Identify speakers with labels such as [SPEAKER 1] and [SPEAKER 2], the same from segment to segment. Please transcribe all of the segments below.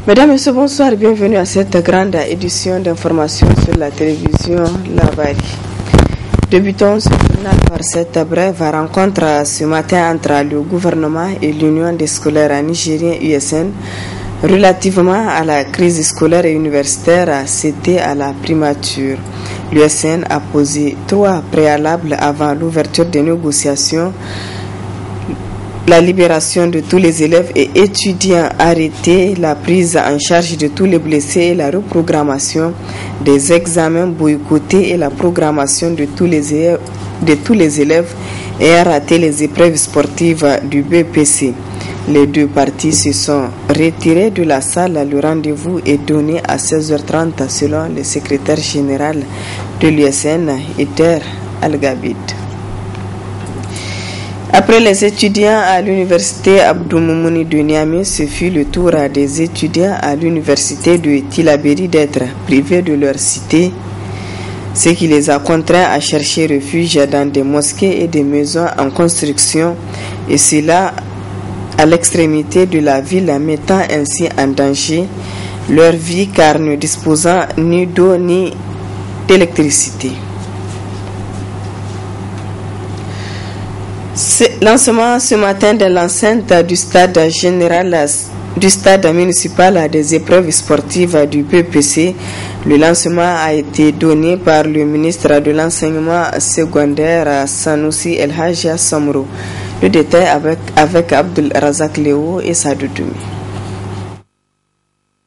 [SPEAKER 1] Mesdames et messieurs, bonsoir et bienvenue à cette grande édition d'information sur la télévision Labari. Débutons ce journal par cette brève rencontre ce matin entre le gouvernement et l'Union des scolaires nigériens USN relativement à la crise scolaire et universitaire. C'était à la primature. L'USN a posé 3 préalables avant l'ouverture des négociations: la libération de tous les élèves et étudiants arrêtés, la prise en charge de tous les blessés et la reprogrammation des examens boycottés et la programmation de tous les élèves ayant raté les épreuves sportives du BPC. Les 2 parties se sont retirées de la salle. Le rendez-vous est donné à 16h30 selon le secrétaire général de l'USN, Eder Al-Gabid. Après les étudiants à l'université Abdou Moumouni de Niamey, ce fut le tour des étudiants à l'université de Tillabéri d'être privés de leur cité, ce qui les a contraints à chercher refuge dans des mosquées et des maisons en construction, et cela à l'extrémité de la ville, mettant ainsi en danger leur vie car ne disposant ni d'eau ni d'électricité. Lancement ce matin de l'enceinte du stade municipal des épreuves sportives du BPC. Le lancement a été donné par le ministre de l'enseignement secondaire Sanoussi El Hadja Samro. Le détail avec Abdul Razak Léo et Sadoudoumi.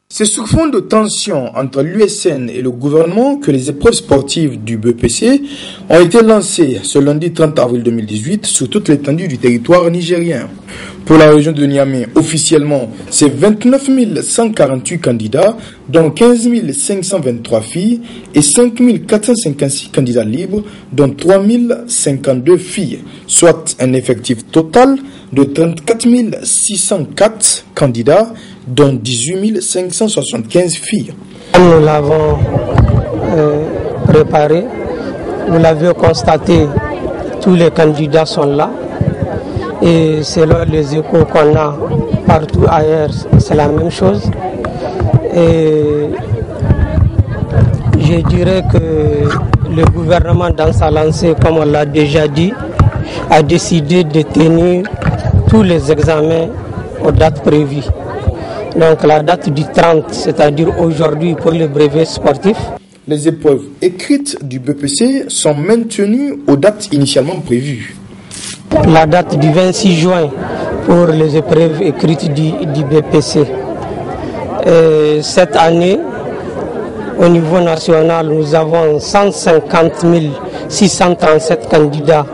[SPEAKER 2] C'est sur fond de tension entre l'USN et le gouvernement que les épreuves sportives du BPC ont été lancées ce lundi 30 avril 2018 sur toute l'étendue du territoire nigérien. Pour la région de Niamey, officiellement, c'est 29 148 candidats, dont 15 523 filles et 5 456 candidats libres, dont 3 052 filles, soit un effectif total de 34 604 candidats, dont 18 575 filles.
[SPEAKER 3] Nous l'avons préparé, vous l'avez constaté, tous les candidats sont là. Et selon les échos qu'on a partout ailleurs, c'est la même chose. Et je dirais que le gouvernement, dans sa lancée, comme on l'a déjà dit, a décidé de tenir tous les examens aux dates prévues. Donc la date du 30, c'est-à-dire aujourd'hui pour les brevets sportifs.
[SPEAKER 2] Les épreuves écrites du BPC sont maintenues aux dates initialement prévues.
[SPEAKER 3] La date du 26 juin pour les épreuves écrites du BPC. Cette année, au niveau national, nous avons 150 637 candidats,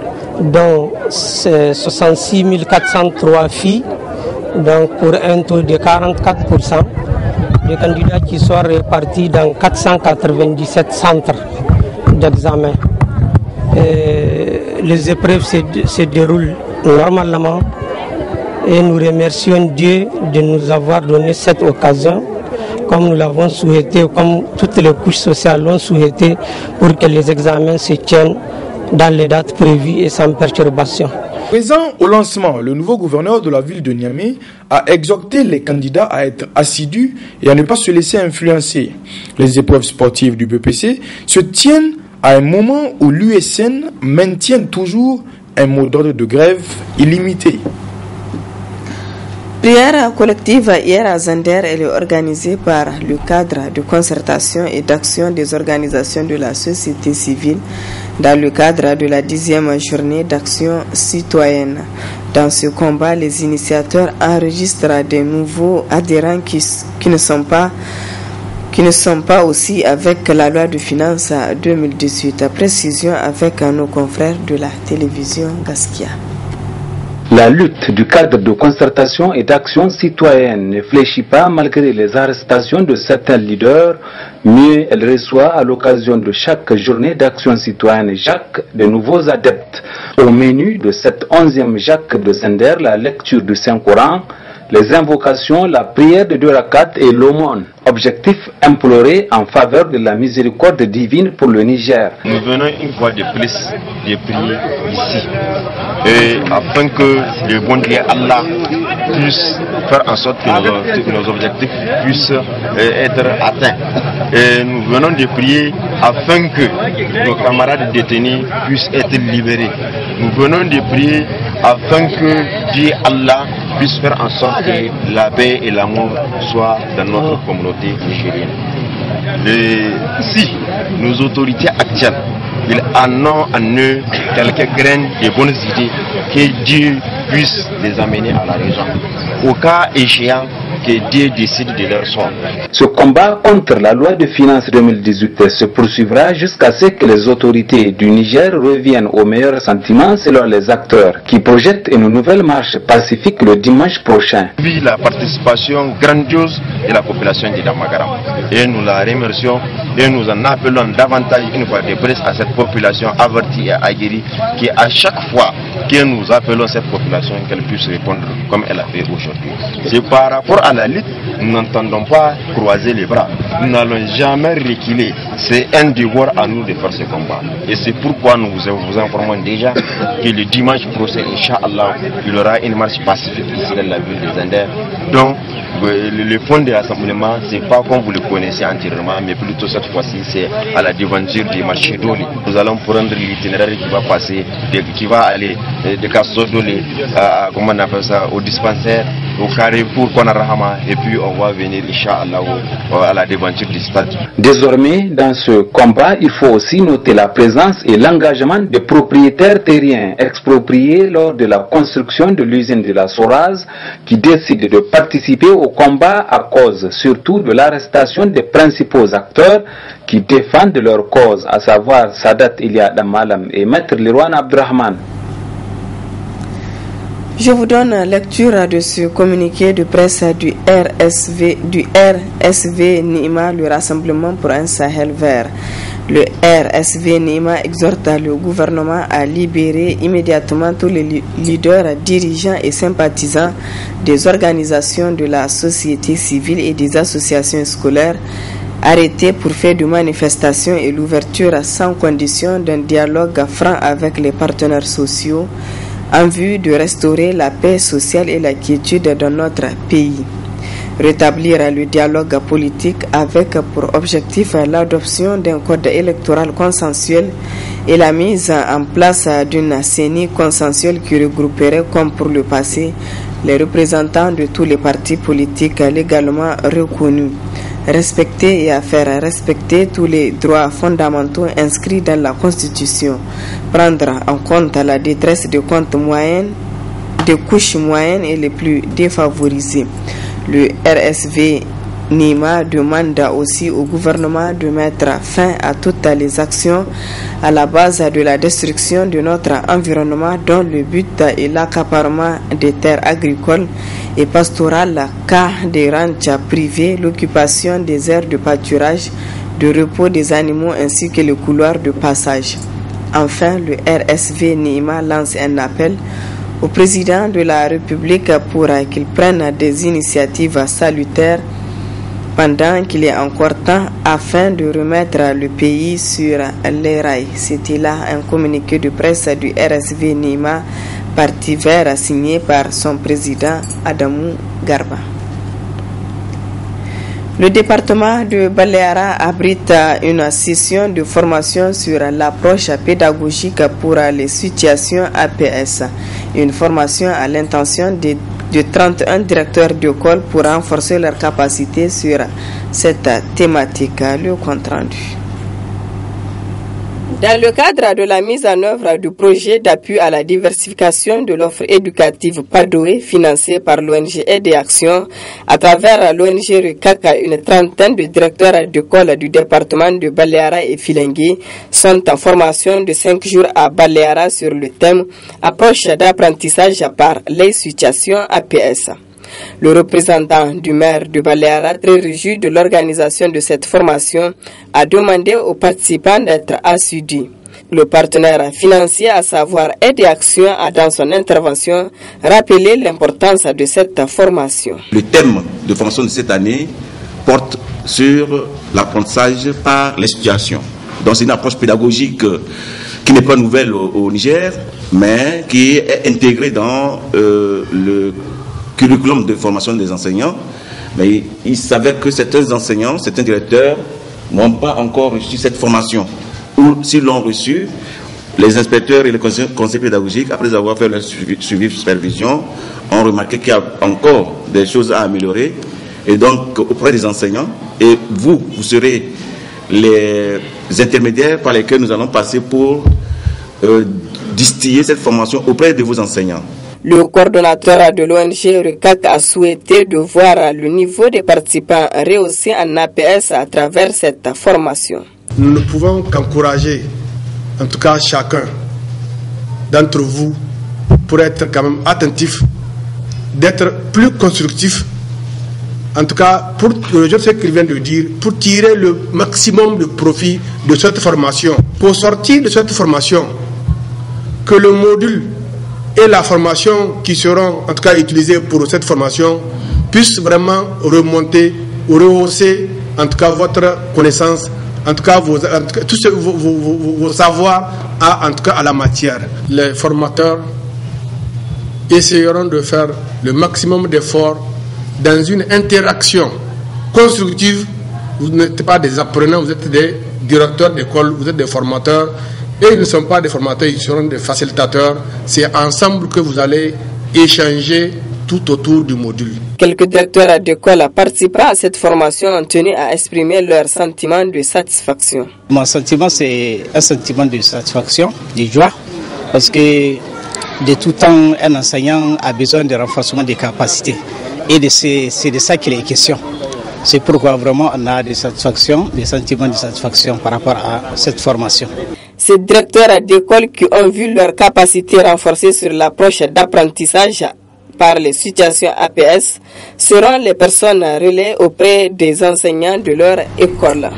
[SPEAKER 3] dont 66 403 filles, donc pour un taux de 44%. Des candidats qui sont répartis dans 497 centres d'examen. Les épreuves se déroulent normalement et nous remercions Dieu de nous avoir donné cette occasion, comme nous l'avons souhaité, comme toutes les couches sociales l'ont souhaité, pour que les examens se tiennent dans les dates prévues et sans perturbation.
[SPEAKER 2] Présent au lancement, le nouveau gouverneur de la ville de Niamey a exhorté les candidats à être assidus et à ne pas se laisser influencer. Les épreuves sportives du BPC se tiennent à un moment où l'USN maintient toujours un mot d'ordre de grève illimité.
[SPEAKER 1] Prière collective hier à Zander, elle est organisée par le cadre de concertation et d'action des organisations de la société civile dans le cadre de la 10e journée d'action citoyenne. Dans ce combat, les initiateurs enregistrent des nouveaux adhérents qui ne sont pas aussi avec la loi de finances 2018. Précision avec nos confrères de la télévision Gaskia.
[SPEAKER 4] La lutte du cadre de concertation et d'action citoyenne ne fléchit pas malgré les arrestations de certains leaders. Mieux, elle reçoit à l'occasion de chaque journée d'action citoyenne Jacques de nouveaux adeptes. Au menu de cette 11e Jacques de Zander, la lecture du Saint-Coran, les invocations, la prière de 2 rakats et l'aumône. Objectif imploré en faveur de la miséricorde divine pour le Niger.
[SPEAKER 5] Nous venons une fois de plus de prier ici. Et afin que le bon Dieu Allah puisse faire en sorte que nos objectifs puissent être atteints. Et nous venons de prier afin que nos camarades détenus puissent être libérés. Nous venons de prier afin que Dieu Allah puisse faire en sorte que la paix et l'amour soient dans notre communauté nigérienne. Si nos autorités actuelles, ils en ont en eux quelques graines de bonnes idées, que Dieu puisse les amener à la raison. Au cas échéant, que Dieu décide de leur sort.
[SPEAKER 4] Ce combat contre la loi de finances 2018 se poursuivra jusqu'à ce que les autorités du Niger reviennent aux meilleurs sentiments selon les acteurs qui projettent une nouvelle marche pacifique le dimanche prochain.
[SPEAKER 5] Vu la participation grandiose de la population de Damagaram, et nous la remercions et nous en appelons davantage une fois de plus à cette population avertie et aguerrie qui à chaque fois que nous appelons cette population qu'elle puisse répondre comme elle a fait aujourd'hui. C'est par rapport à la lutte, nous n'entendons pas croiser les bras. Nous n'allons jamais reculer. C'est un devoir à nous de faire ce combat. Et c'est pourquoi nous vous informons déjà que le dimanche prochain, Inch'Allah, il y aura une marche pacifique ici dans la ville des Anders. Donc, le fond de rassemblement, ce n'est pas comme vous le connaissez entièrement, mais plutôt cette fois-ci, c'est à la devanture du marché d'Oli. Nous allons prendre l'itinéraire qui va passer, qui va aller de Kassodoli, comment on appelle ça, au dispensaire, au carrefour Konarahama, et puis on va venir, Inch'Allah, à la devanture du stade.
[SPEAKER 4] Désormais, dans ce combat, il faut aussi noter la présence et l'engagement des propriétaires terriens expropriés lors de la construction de l'usine de la Soraz, qui décident de participer au combat à cause surtout de l'arrestation des principaux acteurs qui défendent leur cause, à savoir Sadat Ilia Damalam et Maître Lirwan Abdurrahman.
[SPEAKER 1] Je vous donne lecture de ce communiqué de presse du RSV Nima, le Rassemblement pour un Sahel vert. Le RSV Nima exhorte le gouvernement à libérer immédiatement tous les leaders, dirigeants et sympathisants des organisations de la société civile et des associations scolaires arrêtés pour faire de manifestations et l'ouverture sans condition d'un dialogue franc avec les partenaires sociaux en vue de restaurer la paix sociale et la quiétude dans notre pays. Rétablir le dialogue politique avec pour objectif l'adoption d'un code électoral consensuel et la mise en place d'une CENI consensuelle qui regrouperait, comme pour le passé, les représentants de tous les partis politiques légalement reconnus. Respecter et à faire respecter tous les droits fondamentaux inscrits dans la Constitution. Prendre en compte la détresse des comptes moyennes, des couches moyennes et les plus défavorisées. Le RSV Nima demande aussi au gouvernement de mettre fin à toutes les actions à la base de la destruction de notre environnement dont le but est l'accaparement des terres agricoles et pastorales, cas des ranchs privés, l'occupation des aires de pâturage, de repos des animaux ainsi que les couloirs de passage. Enfin, le RSV Nima lance un appel au président de la République pour qu'il prenne des initiatives salutaires pendant qu'il est encore temps afin de remettre le pays sur les rails. C'était là un communiqué de presse du RSV Nima, parti vert signé par son président Adamou Garba. Le département de Baleara abrite une session de formation sur l'approche pédagogique pour les situations APS. Une formation à l'intention de 31 directeurs d'école pour renforcer leurs capacités sur cette thématique. Le compte rendu. Dans le cadre de la mise en œuvre du projet d'appui à la diversification de l'offre éducative PADOE financé par l'ONG Aide et Action, à travers l'ONG RUCAC, une trentaine de directeurs d'école du département de Baleara et Filengue sont en formation de 5 jours à Baleara sur le thème approche d'apprentissage par les situations APS. Le représentant du maire de Baleara, très réjoui de l'organisation de cette formation, a demandé aux participants d'être assidus. Le partenaire financier, à savoir Aide et Action, a dans son intervention rappelé l'importance de cette formation.
[SPEAKER 6] Le thème de formation de cette année porte sur l'apprentissage par les situations. Donc c'est une approche pédagogique qui n'est pas nouvelle au Niger, mais qui est intégrée dans le curriculum de formation des enseignants, mais il s'avère que certains enseignants, certains directeurs n'ont pas encore reçu cette formation. Ou s'ils l'ont reçu, les inspecteurs et les conseils pédagogiques, après avoir fait leur suivi supervision, ont remarqué qu'il y a encore des choses à améliorer. Et donc, auprès des enseignants, et vous serez les intermédiaires par lesquels nous allons passer pour distiller cette formation auprès de vos enseignants.
[SPEAKER 1] Le coordonnateur de l'ONG RECAC a souhaité de voir le niveau des participants rehaussé en APS à travers cette formation.
[SPEAKER 7] Nous ne pouvons qu'encourager, en tout cas chacun d'entre vous, pour être quand même attentif, d'être plus constructif. En tout cas, pour ce qu'il vient de dire, pour tirer le maximum de profit de cette formation. Pour sortir de cette formation, que le module et la formation qui seront en tout cas utilisées pour cette formation puissent vraiment remonter ou rehausser en tout cas votre connaissance, en tout cas tous vos savoirs en tout cas à la matière. Les formateurs essaieront de faire le maximum d'efforts dans une interaction constructive. Vous n'êtes pas des apprenants, vous êtes des directeurs d'école, vous êtes des formateurs. Et ils ne sont pas des formateurs, ils seront des facilitateurs. C'est ensemble que vous allez échanger tout autour du module.
[SPEAKER 1] Quelques directeurs d'école participants à cette formation ont tenu à exprimer leur sentiment de satisfaction.
[SPEAKER 8] Mon sentiment, c'est un sentiment de satisfaction, de joie, parce que de tout temps, un enseignant a besoin de renforcement des capacités. Et c'est de ça qu'il est question. C'est pourquoi vraiment on a des satisfactions, des sentiments de satisfaction par rapport à cette formation.
[SPEAKER 1] Ces directeurs d'école qui ont vu leur capacité renforcée sur l'approche d'apprentissage par les situations APS seront les personnes relais auprès des enseignants de leur école.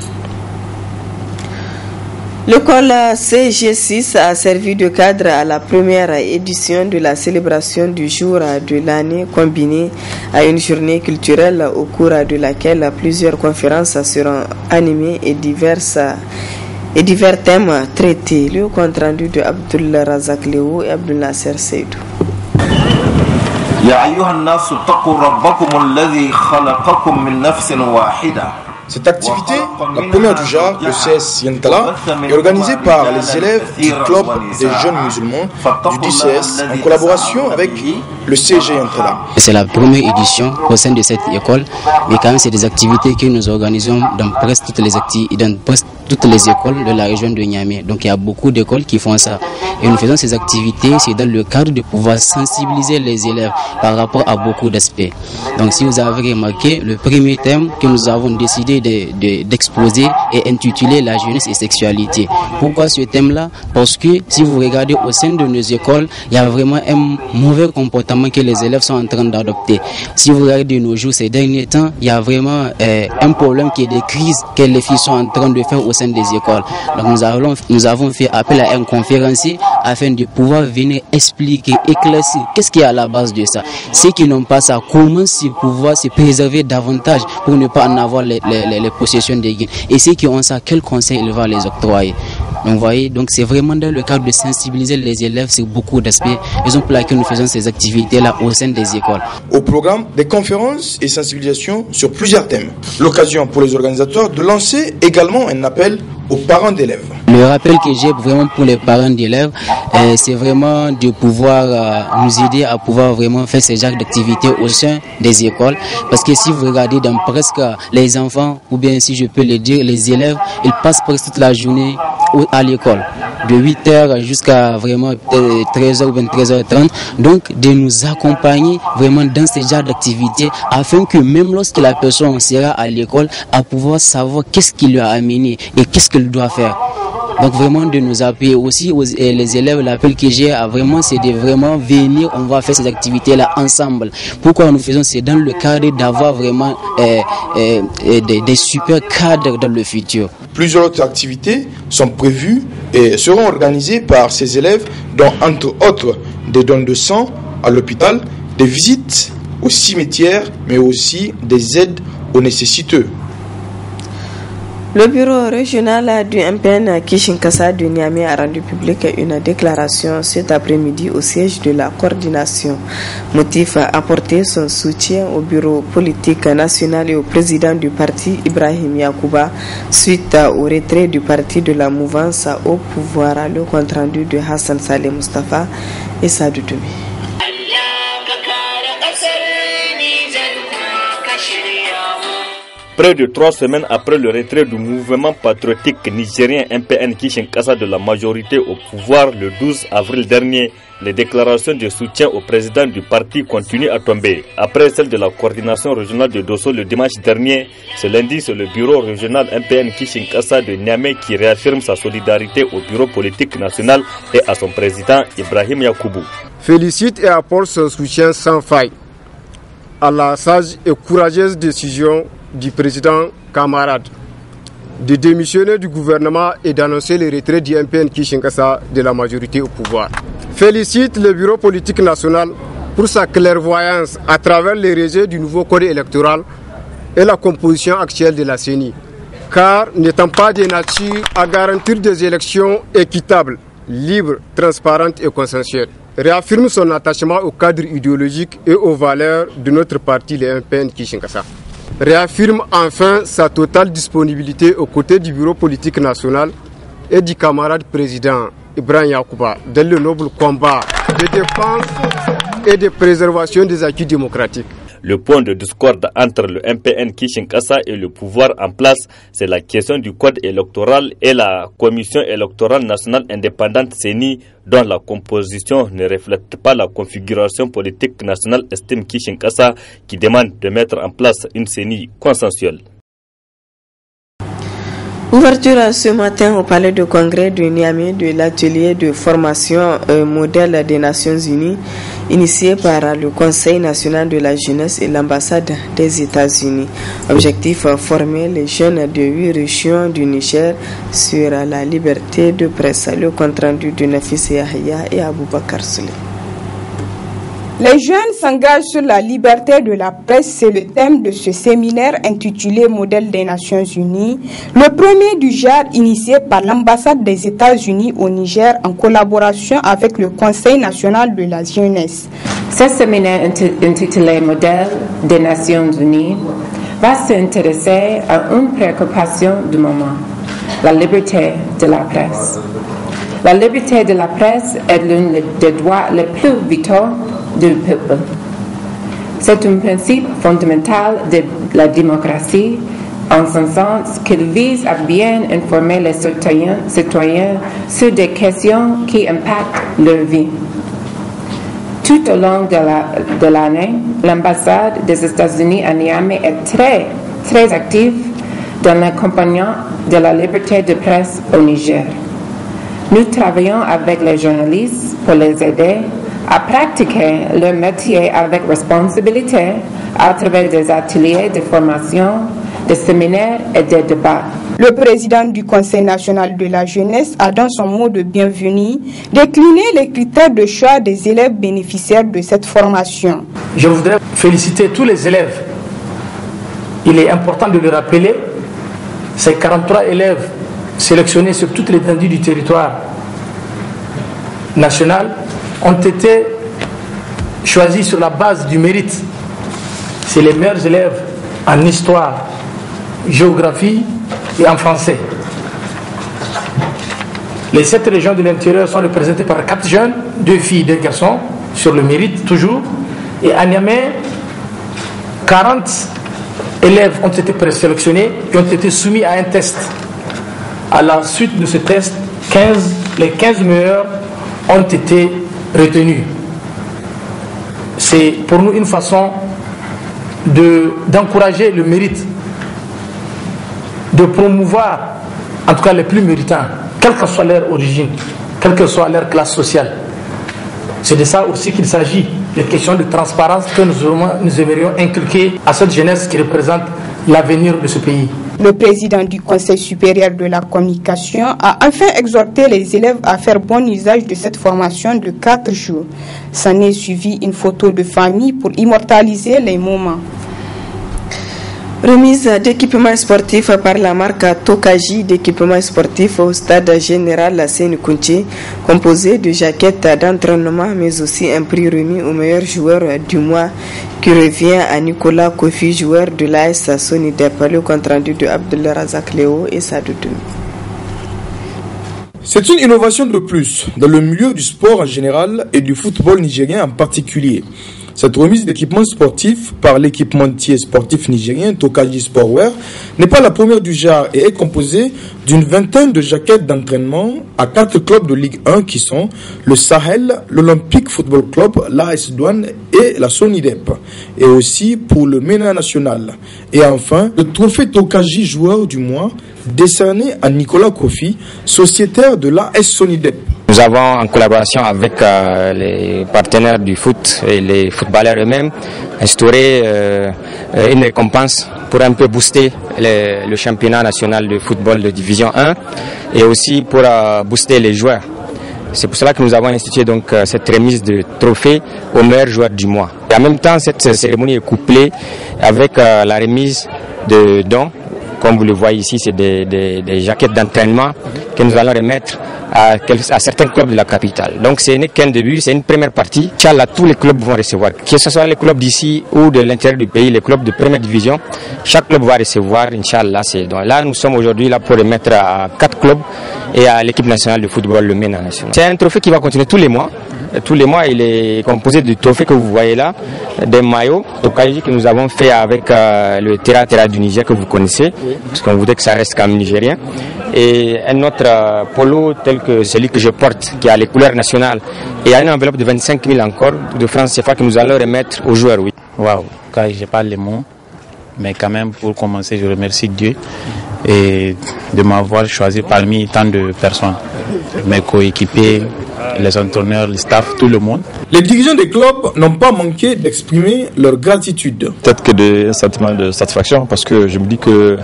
[SPEAKER 1] L'école CG6 a servi de cadre à la première édition de la célébration du jour de l'année combinée à une journée culturelle au cours de laquelle plusieurs conférences seront animées et divers thèmes traités. Le compte rendu de Abdul Razak Léo et Abdul Nasser Seydou.
[SPEAKER 2] Cette activité, la première du genre, le CS Yentala, est organisée par les élèves du club des jeunes musulmans du DCS en collaboration avec le CG Yentala.
[SPEAKER 9] C'est la première édition au sein de cette école, mais quand même c'est des activités que nous organisons dans presque toutes les écoles de la région de Niamey. Donc il y a beaucoup d'écoles qui font ça. Et nous faisons ces activités, c'est dans le cadre de pouvoir sensibiliser les élèves par rapport à beaucoup d'aspects. Donc si vous avez remarqué, le premier thème que nous avons décidé d'exposer est intitulé La jeunesse et sexualité. Pourquoi ce thème-là? Parce que si vous regardez au sein de nos écoles, il y a vraiment un mauvais comportement que les élèves sont en train d'adopter. Si vous regardez de nos jours, ces derniers temps, il y a vraiment un problème qui est des crises que les filles sont en train de faire au sein des écoles. Donc nous avons fait appel à un conférencier afin de pouvoir venir expliquer, éclaircir qu'est-ce qui est à la base de ça. Ceux qui n'ont pas ça, comment pouvoir se préserver davantage pour ne pas en avoir les possessions des gains. Et ceux qui ont ça, quels conseils il va les octroyer. Donc vous voyez, donc c'est vraiment dans le cadre de sensibiliser les élèves sur beaucoup d'aspects, raison pour laquelle nous faisons ces activités-là au sein des écoles.
[SPEAKER 2] Au programme, des conférences et sensibilisations sur plusieurs thèmes. L'occasion pour les organisateurs de lancer également un appel aux parents d'élèves.
[SPEAKER 9] Le rappel que j'ai vraiment pour les parents d'élèves, c'est vraiment de pouvoir nous aider à pouvoir vraiment faire ces genres d'activités au sein des écoles. Parce que si vous regardez dans presque les enfants, ou bien si je peux le dire, les élèves, ils passent presque toute la journée à l'école, de 8h jusqu'à vraiment 13h ou 23h30. Donc de nous accompagner vraiment dans ces genres d'activités afin que même lorsque la personne sera à l'école, à pouvoir savoir qu'est-ce qui lui a amené et qu'est-ce qu'elle doit faire. Donc vraiment de nous appuyer aussi les élèves, l'appel que j'ai vraiment c'est de vraiment venir, on va faire ces activités là ensemble. Pourquoi nous faisons, c'est dans le cadre d'avoir vraiment des super cadres dans le futur.
[SPEAKER 2] Plusieurs autres activités sont prévues et seront organisées par ces élèves, dont entre autres des dons de sang à l'hôpital, des visites au cimetière, mais aussi des aides aux nécessiteux.
[SPEAKER 1] Le bureau régional du MPN Kishinkasa de Niamey a rendu publique une déclaration cet après-midi au siège de la coordination. Motif apporter son soutien au bureau politique national et au président du parti Ibrahim Yacouba suite au retrait du parti de la mouvance au pouvoir. Le compte rendu de Hassan Saleh Mustafa et Sadou Toumi.
[SPEAKER 10] Près de 3 semaines après le retrait du mouvement patriotique nigérien MPN Kishinkasa de la majorité au pouvoir le 12 avril dernier, les déclarations de soutien au président du parti continuent à tomber. Après celle de la coordination régionale de Dosso le dimanche dernier, ce lundi c'est le bureau régional MPN Kishinkasa de Niamey qui réaffirme sa solidarité au bureau politique national et à son président Ibrahim Yacoubou.
[SPEAKER 7] Félicite et apporte son soutien sans faille à la sage et courageuse décision du président camarade de démissionner du gouvernement et d'annoncer le retrait du MPN Kishinkasa de la majorité au pouvoir. Félicite le bureau politique national pour sa clairvoyance à travers les réseaux du nouveau code électoral et la composition actuelle de la CENI, car n'étant pas de nature à garantir des élections équitables, libres, transparentes et consensuelles, réaffirme son attachement au cadre idéologique et aux valeurs de notre parti, le MPN Kishinkasa. Réaffirme enfin sa totale disponibilité aux côtés du bureau politique national et du camarade président Ibrahim Yacouba dans le noble combat de défense et de préservation des acquis démocratiques.
[SPEAKER 10] Le point de discorde entre le MPN Kishinkasa et le pouvoir en place, c'est la question du code électoral et la commission électorale nationale indépendante CENI, dont la composition ne reflète pas la configuration politique nationale, estime Kishinkasa, qui demande de mettre en place une CENI consensuelle.
[SPEAKER 1] Ouverture ce matin au palais de congrès de Niamey de l'atelier de formation modèle des Nations Unies initié par le Conseil national de la jeunesse et l'ambassade des États-Unis. Objectif, former les jeunes de 8 régions du Niger sur la liberté de presse. Le compte rendu de Nafis Yahya et Aboubakar Souley.
[SPEAKER 11] Les jeunes s'engagent sur la liberté de la presse, c'est le thème de ce séminaire intitulé Modèle des Nations Unies, le premier du genre initié par l'ambassade des États-Unis au Niger en collaboration avec le Conseil national de la jeunesse.
[SPEAKER 12] Ce séminaire intitulé Modèle des Nations Unies va s'intéresser à une préoccupation du moment, la liberté de la presse. La liberté de la presse est l'un des droits les plus vitaux du peuple. C'est un principe fondamental de la démocratie, en ce sens qu'il vise à bien informer les citoyens sur des questions qui impactent leur vie. Tout au long de l'année, l'ambassade des États-Unis à Niamey est très active dans l'accompagnement de la liberté de presse au Niger. Nous travaillons avec les journalistes pour les aider à pratiquer leur métier avec responsabilité à travers des ateliers de formation, des séminaires et des débats.
[SPEAKER 11] Le président du Conseil national de la jeunesse a dans son mot de bienvenue décliné les critères de choix des élèves bénéficiaires de cette formation.
[SPEAKER 13] Je voudrais féliciter tous les élèves. Il est important de le rappeler, ces 43 élèves sélectionnés sur toute l'étendue du territoire national ont été choisis sur la base du mérite. C'est les meilleurs élèves en histoire, géographie et en français. Les 7 régions de l'intérieur sont représentées par 4 jeunes, 2 filles, 2 garçons, sur le mérite toujours. Et à Niamey, 40 élèves ont été présélectionnés et ont été soumis à un test. À la suite de ce test, les 15 meilleurs ont été retenus. C'est pour nous une façon d'encourager le mérite, de promouvoir en tout cas les plus méritants, quelle que soit leur origine, quelle que soit leur classe sociale. C'est de ça aussi qu'il s'agit, les questions de transparence que nous aimerions inculquer à cette jeunesse qui représente l'avenir de ce pays.
[SPEAKER 11] Le président du Conseil supérieur de la communication a enfin exhorté les élèves à faire bon usage de cette formation de 4 jours. S'en est suivi une photo de famille pour immortaliser les moments.
[SPEAKER 1] Remise d'équipements sportifs par la marque Tokaji d'équipements sportifs au stade général Sénikounché, composé de jaquettes d'entraînement, mais aussi un prix remis au meilleur joueur du mois qui revient à Nicolas Kofi, joueur de l'AS Sonidep. Le compte rendu de Abdelrazak Léo et Sadoudou.
[SPEAKER 2] C'est une innovation de plus dans le milieu du sport en général et du football nigérien en particulier. Cette remise d'équipements sportifs par l'équipementier sportif nigérien Tokaji Sportwear n'est pas la première du genre et est composée d'une vingtaine de jaquettes d'entraînement à 4 clubs de Ligue 1 qui sont le Sahel, l'Olympique Football Club, l'AS Douane et la Sonidep, et aussi pour le MENA national. Et enfin, le trophée Tokaji joueur du mois décerné à Nicolas Kofi, sociétaire de l'AS Sonidep.
[SPEAKER 14] Nous avons, en collaboration avec les partenaires du foot et les footballeurs eux-mêmes, instauré une récompense pour un peu booster le championnat national de football de division 1 et aussi pour booster les joueurs. C'est pour cela que nous avons institué donc cette remise de trophée au meilleur joueur du mois. Et en même temps, cette cérémonie est couplée avec la remise de dons. Comme vous le voyez ici, c'est des jaquettes d'entraînement que nous allons remettre à certains clubs de la capitale. Donc ce n'est qu'un début, c'est une première partie. Inch'Allah, tous les clubs vont recevoir, que ce soit les clubs d'ici ou de l'intérieur du pays, les clubs de première division, chaque club va recevoir, Inch'Allah. Donc là, nous sommes aujourd'hui là pour remettre à 4 clubs et à l'équipe nationale de football, le MENA national. C'est un trophée qui va continuer tous les mois. Tous les mois, il est composé du trophée que vous voyez là, des maillots Tokaji que nous avons fait avec le Terra du Niger que vous connaissez, parce qu'on voudrait que ça reste comme nigérien. Et un autre polo tel que celui que je porte, qui a les couleurs nationales, et une enveloppe de 25 000 encore de francs CFA que nous allons remettre aux joueurs. Oui.
[SPEAKER 15] Waouh, quand je parle les mots, mais quand même pour commencer, je remercie Dieu et de m'avoir choisi parmi tant de personnes, mes coéquipiers, les entraîneurs, le staff, tout le monde.
[SPEAKER 2] Les dirigeants des clubs n'ont pas manqué d'exprimer leur gratitude.
[SPEAKER 16] Peut-être que des sentiments de satisfaction parce que je me dis que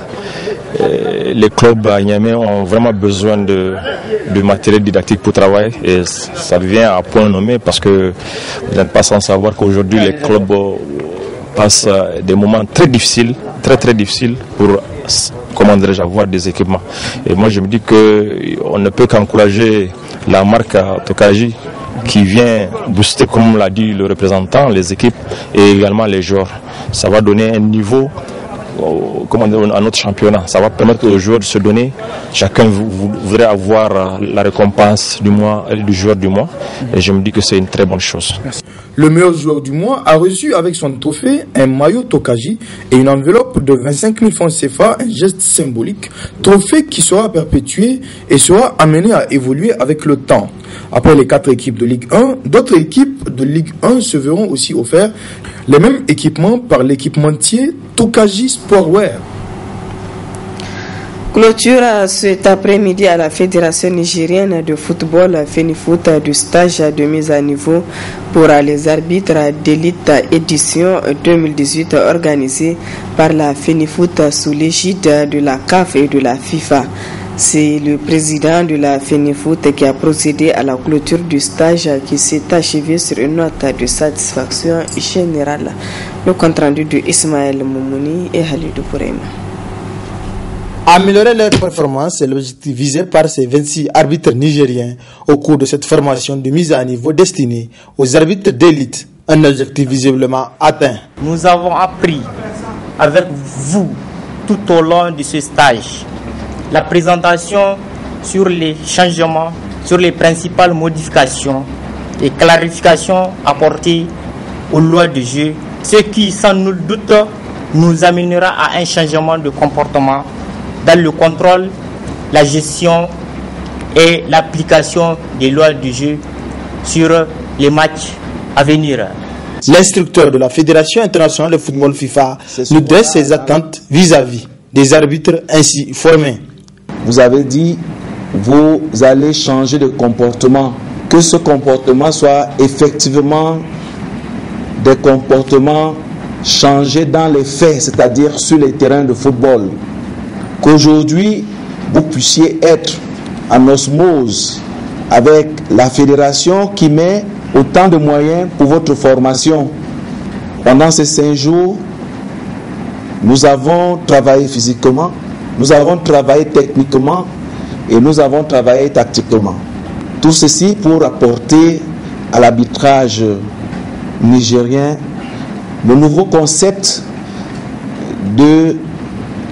[SPEAKER 16] les clubs à Niamey ont vraiment besoin de matériel didactique pour travailler et ça vient à point nommé parce que vous n'êtes pas sans savoir qu'aujourd'hui les clubs passent des moments très difficiles, très difficiles pour avoir des équipements. Et moi je me dis qu'on ne peut qu'encourager la marque Tokaji qui vient booster, comme l'a dit le représentant, les équipes et également les joueurs. Ça va donner un niveau à notre championnat. Ça va permettre aux joueurs de se donner. Chacun voudrait avoir la récompense du mois, du joueur du mois. Et je me dis que c'est une très bonne chose.
[SPEAKER 2] Merci. Le meilleur joueur du mois a reçu avec son trophée un maillot Tokaji et une enveloppe de 25 000 francs CFA, un geste symbolique, trophée qui sera perpétué et sera amené à évoluer avec le temps. Après les 4 équipes de Ligue 1, d'autres équipes de Ligue 1 se verront aussi offerts les mêmes équipements par l'équipementier Tokaji Sportwear.
[SPEAKER 1] Clôture cet après-midi à la Fédération nigérienne de football FENIFOOT du stage de mise à niveau pour les arbitres d'élite édition 2018 organisé par la FENIFOOT sous l'égide de la CAF et de la FIFA. C'est le président de la FENIFOOT qui a procédé à la clôture du stage qui s'est achevé sur une note de satisfaction générale. Le compte rendu de Ismaël Moumouni et Halidou Poureima.
[SPEAKER 17] Améliorer leur performance est l'objectif visé par ces 26 arbitres nigériens au cours de cette formation de mise à niveau destinée aux arbitres d'élite. Un objectif visiblement atteint.
[SPEAKER 18] Nous avons appris avec vous tout au long de ce stage la présentation sur les changements, sur les principales modifications et clarifications apportées aux lois de jeu, ce qui sans nul doute nous amènera à un changement de comportement dans le contrôle, la gestion et l'application des lois du jeu sur les matchs à venir.
[SPEAKER 17] L'instructeur de la Fédération internationale de football FIFA nous dresse ses attentes vis-à-vis des arbitres ainsi formés.
[SPEAKER 19] Vous avez dit, vous allez changer de comportement, que ce comportement soit effectivement des comportements changés dans les faits, c'est-à-dire sur les terrains de football. Qu'aujourd'hui, vous puissiez être en osmose avec la fédération qui met autant de moyens pour votre formation. Pendant ces 5 jours, Nous avons travaillé physiquement, nous avons travaillé techniquement et nous avons travaillé tactiquement. Tout ceci pour apporter à l'arbitrage nigérien le nouveau concept de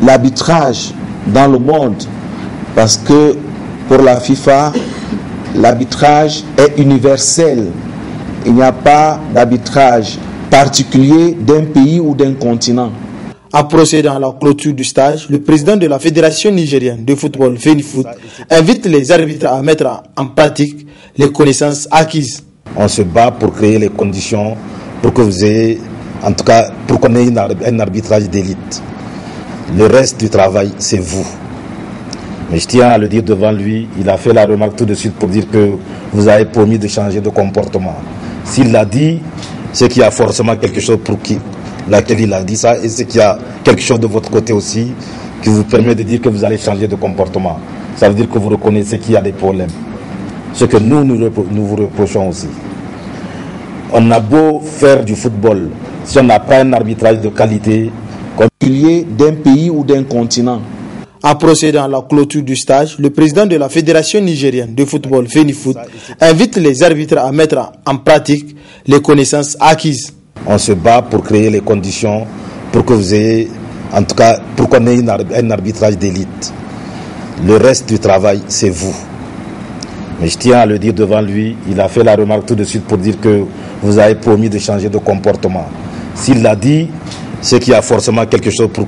[SPEAKER 19] l'arbitrage dans le monde. Parce que pour la FIFA, l'arbitrage est universel. Il n'y a pas d'arbitrage particulier d'un pays ou d'un continent.
[SPEAKER 17] En procédant à la clôture du stage, le président de la Fédération nigérienne de football, FENIFOOT, invite les arbitres à mettre en pratique les connaissances acquises.
[SPEAKER 20] On se bat pour créer les conditions pour que vous ayez, en tout cas, pour qu'on ait un arbitrage d'élite. Le reste du travail, c'est vous. Mais je tiens à le dire devant lui, il a fait la remarque tout de suite pour dire que vous avez promis de changer de comportement. S'il l'a dit, c'est qu'il y a forcément quelque chose pour laquelle il a dit ça, et c'est qu'il y a quelque chose de votre côté aussi qui vous permet de dire que vous allez changer de comportement. Ça veut dire que vous reconnaissez qu'il y a des problèmes. Ce que nous vous reprochons aussi. On a beau faire du football, si on n'a pas un arbitrage de qualité,
[SPEAKER 19] particulier d'un pays ou d'un continent.
[SPEAKER 17] En procédant à la clôture du stage, le président de la Fédération nigérienne de football, FENIFOOT, invite les arbitres à mettre en pratique les connaissances acquises.
[SPEAKER 20] On se bat pour créer les conditions pour que vous ayez, en tout cas, pour qu'on ait un arbitrage d'élite. Le reste du travail, c'est vous. Mais je tiens à le dire devant lui, il a fait la remarque tout de suite pour dire que vous avez promis de changer de comportement. S'il l'a dit, c'est qu'il y a forcément quelque chose pour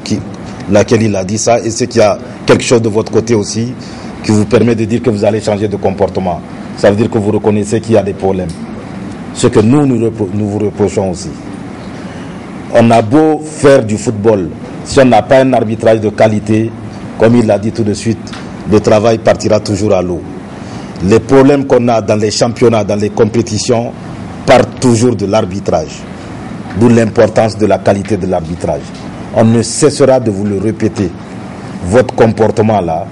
[SPEAKER 20] laquelle il a dit ça, et c'est qu'il y a quelque chose de votre côté aussi qui vous permet de dire que vous allez changer de comportement. Ça veut dire que vous reconnaissez qu'il y a des problèmes. Ce que nous vous reprochons aussi. On a beau faire du football, si on n'a pas un arbitrage de qualité, comme il l'a dit tout de suite, le travail partira toujours à l'eau. Les problèmes qu'on a dans les championnats, dans les compétitions, partent toujours de l'arbitrage. D'où l'importance de la qualité de l'arbitrage. On ne cessera de vous le répéter. Votre comportement là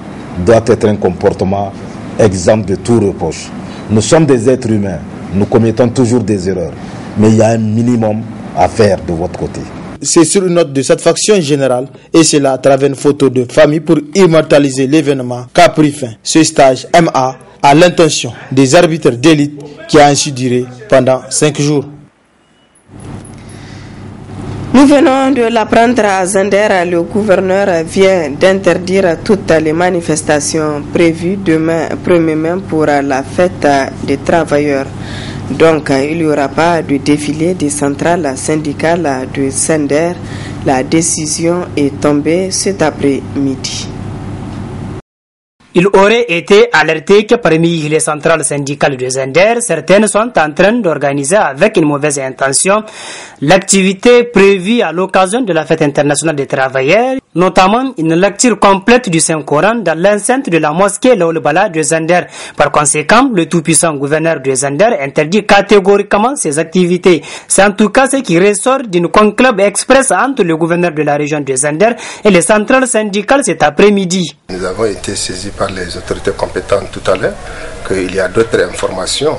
[SPEAKER 20] doit être un comportement exempt de tout reproche. Nous sommes des êtres humains. Nous commettons toujours des erreurs, mais il y a un minimum à faire de votre côté.
[SPEAKER 17] C'est sur une note de satisfaction générale, et c'est là à travers une photo de famille pour immortaliser l'événement qu'a pris fin ce stage MA à l'intention des arbitres d'élite qui a ainsi duré pendant 5 jours.
[SPEAKER 1] Nous venons de l'apprendre à Zender, le gouverneur vient d'interdire toutes les manifestations prévues demain 1er mai pour la fête des travailleurs. Donc il n'y aura pas de défilé des centrales syndicales de Zender. La décision est tombée cet après-midi.
[SPEAKER 21] Il aurait été alerté que parmi les centrales syndicales de Zender, certaines sont en train d'organiser avec une mauvaise intention l'activité prévue à l'occasion de la fête internationale des travailleurs, notamment une lecture complète du Saint-Coran dans l'enceinte de la mosquée Laoul Bala de Zender. Par conséquent, le tout-puissant gouverneur de Zender interdit catégoriquement ces activités. C'est en tout cas ce qui ressort d'une conclave express entre le gouverneur de la région de Zender et les centrales syndicales cet après-midi.
[SPEAKER 22] Nous avons été saisis par les autorités compétentes tout à l'heure qu'il y a d'autres informations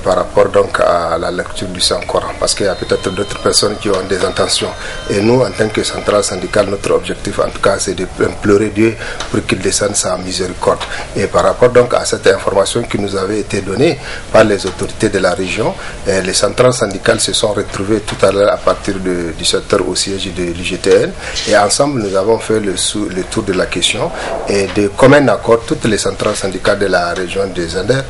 [SPEAKER 22] par rapport donc à la lecture du Saint-Coran, parce qu'il y a peut-être d'autres personnes qui ont des intentions. Et nous, en tant que centrale syndicale, notre objectif en tout cas c'est de pleurer Dieu pour qu'il descende sa miséricorde. Et par rapport donc à cette information qui nous avait été donnée par les autorités de la région, les centrales syndicales se sont retrouvées tout à l'heure à partir de 17h au siège de l'UGTN, et ensemble nous avons fait le tour de la question, et de commun accord toutes les centrales syndicales de la région de Zender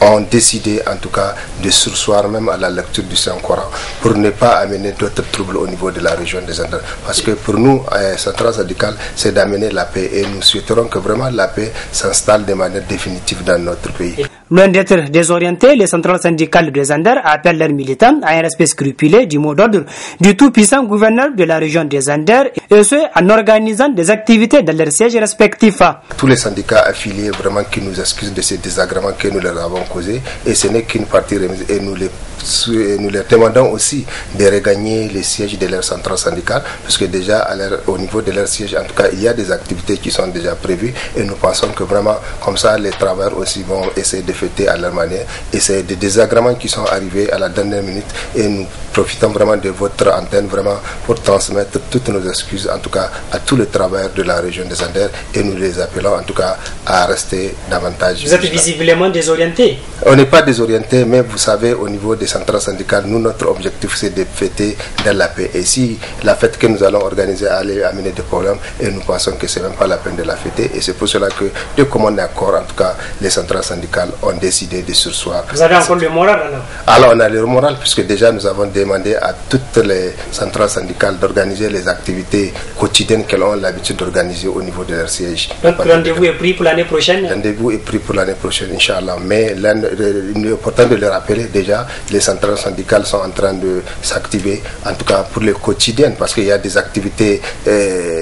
[SPEAKER 22] ont décidé en tout cas de surseoir même à la lecture du Saint-Coran pour ne pas amener d'autres troubles au niveau de la région des Andes. Parce que pour nous, centrale syndicale, c'est d'amener la paix, et nous souhaiterons que vraiment la paix s'installe de manière définitive dans notre pays.
[SPEAKER 21] Loin d'être désorientés, les centrales syndicales de Zender appellent leurs militants à un respect scrupuleux du mot d'ordre du tout-puissant gouverneur de la région de Zender, et ce en organisant des activités dans leurs sièges respectifs.
[SPEAKER 22] Tous les syndicats affiliés vraiment qui nous excusent de ces désagréments que nous leur avons causés, et ce n'est qu'une partie remise, et nous leur demandons aussi de regagner les sièges de leurs centrales syndicales, parce que déjà au niveau de leurs sièges, en tout cas, il y a des activités qui sont déjà prévues, et nous pensons que vraiment comme ça les travailleurs aussi vont essayer de fêter à leur manière. Et c'est des désagréments qui sont arrivés à la dernière minute et nous profitons vraiment de votre antenne vraiment pour transmettre toutes nos excuses en tout cas à tous les travailleurs de la région des Anders et nous les appelons en tout cas à rester davantage.
[SPEAKER 21] Vous êtes visiblement désorienté.
[SPEAKER 22] On n'est pas désorienté, mais vous savez, au niveau des centrales syndicales, nous, notre objectif, c'est de fêter dans la paix. Et si la fête que nous allons organiser allait amener des problèmes, et nous pensons que ce n'est même pas la peine de la fêter. Et c'est pour cela que, de commun accord, en tout cas, les centrales syndicales ont décidé de surseoir.
[SPEAKER 21] Vous avez encore le moral alors?
[SPEAKER 22] Alors, on a le moral, puisque déjà, nous avons demandé à toutes les centrales syndicales d'organiser les activités quotidiennes qu'elles ont l'habitude d'organiser au niveau de leur siège.
[SPEAKER 21] Donc, rendez-vous est pris pour l'année prochaine?
[SPEAKER 22] Rendez-vous est pris pour l'année prochaine, Inch'Allah. Mais il est important de le rappeler déjà, les centrales syndicales sont en train de s'activer, en tout cas pour les quotidiennes, parce qu'il y a des activités